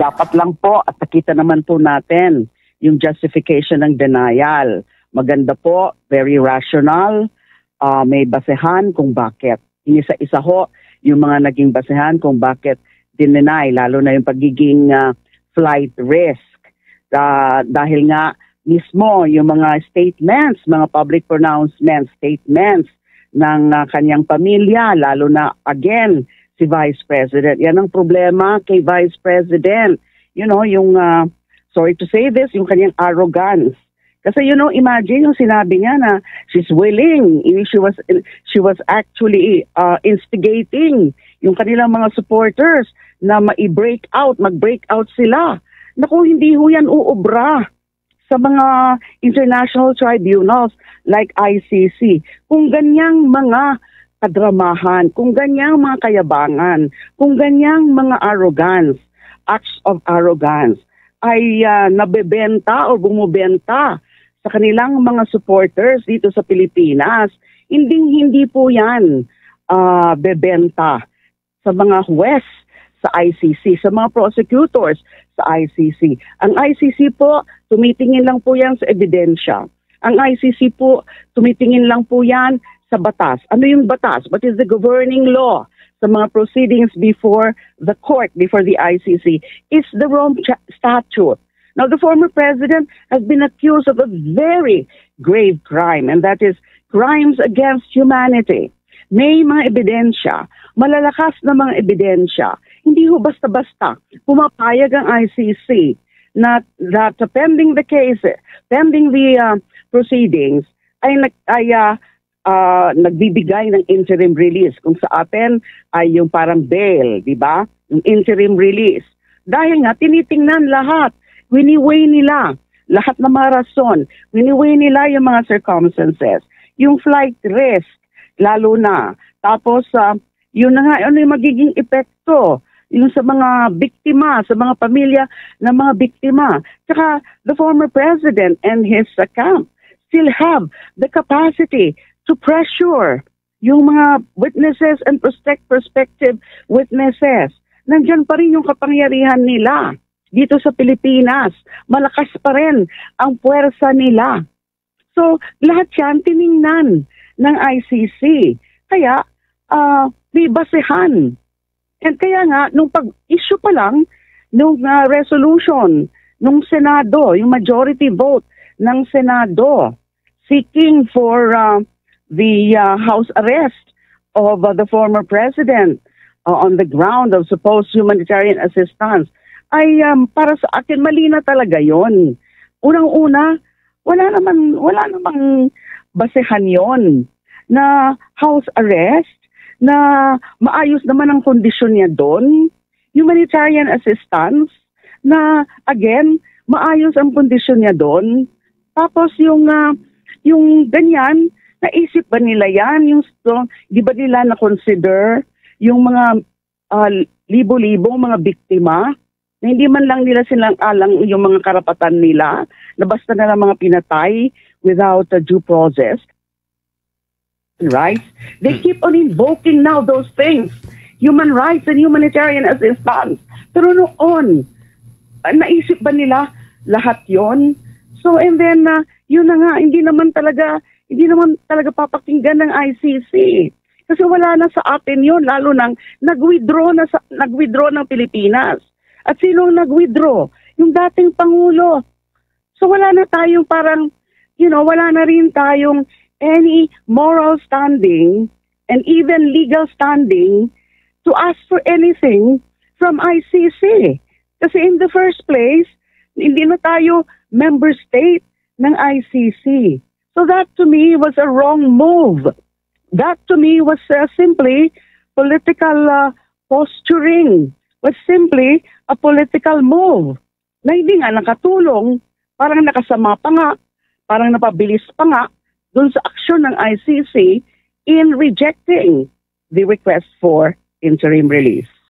Dapat lang po at nakita naman po natin yung justification ng denial. Maganda po, very rational, may basehan kung bakit. Isa-isa ho yung mga naging basehan kung bakit dinenay, lalo na yung pagiging flight risk. Dahil nga mismo yung mga statements, mga public pronouncements, statements ng kanyang pamilya, lalo na again, si Vice President. Yan ang problema kay Vice President. You know, yung, sorry to say this, yung kanyang arrogance. Kasi you know, imagine yung sinabi niya na she's willing, she was actually instigating yung kanilang mga supporters na mag-break out sila. Naku, hindi ho yan uubra sa mga international tribunals like ICC. Kung ganyang mga kadramahan, kung ganyang mga kayabangan, kung ganyang mga arrogance, acts of arrogance, ay nabebenta o bumubenta sa kanilang mga supporters dito sa Pilipinas, hindi po yan bebenta sa mga huwes sa ICC, sa mga prosecutors sa ICC. Ang ICC po, tumitingin lang po yan sa ebidensya. Ang ICC po, tumitingin lang po yan sa batas. Ano yung batas? What is the governing law sa mga proceedings before the court, before the ICC? It's the Rome Statute. Now, the former president has been accused of a very grave crime, and that is crimes against humanity. May mga ebidensya, malalakas na mga ebidensya. Hindi ho basta-basta pumapayag ang ICC na that pending the case, pending the proceedings, ay nagbibigay ng interim release. Kung sa atin ay yung parang bail, di ba? Yung interim release. Dahil nga, tinitingnan lahat. Wini-weigh nila lahat ng mga rason. Wini-weigh nila yung mga circumstances. Yung flight risk, lalo na. Tapos, yun na nga, ano yung magiging epekto? Yung sa mga biktima, sa mga pamilya ng mga biktima. Tsaka, the former president and his camp still have the capacity to pressure yung mga witnesses and prospective witnesses. Nandyan pa rin yung kapangyarihan nila dito sa Pilipinas. Malakas pa rin ang puwersa nila. So, lahat yan tiningnan ng ICC. Kaya, may basehan. And kaya nga, nung pag-issue pa lang, nung resolution, nung Senado, yung majority vote ng Senado, seeking for the house arrest of the former president on the ground of supposed humanitarian assistance, ay para sa akin mali na talaga yon. Unang-una, wala namang basehan yon na house arrest, na maayos naman ang kondisyon niya doon, humanitarian assistance, na again, maayos ang kondisyon niya doon. Tapos yung ganyan, naisip ba nila yan? Di ba nila na-consider yung mga libo-libong mga biktima? Na hindi man lang nila silang alang yung mga karapatan nila, na basta na lang mga pinatay without a due process. Right? They keep on invoking now those things, human rights and humanitarian assistance. Pero noon, naisip ba nila lahat yon? So, and then, yun na nga, hindi naman talaga papakinggan ng ICC. Kasi wala na sa atin yun, lalo nang nag-withdraw ng Pilipinas. At sino nag-withdraw? Yung dating Pangulo. So wala na tayong parang, wala na rin tayong any moral standing and even legal standing to ask for anything from ICC. Kasi in the first place, hindi na tayo member state ng ICC. So that to me was a wrong move. That to me was simply political posturing. Was simply a political move na hindi nga nakatulong, parang nakasama pa nga, parang napabilis pa nga dun sa aksyon ng ICC in rejecting the request for interim release.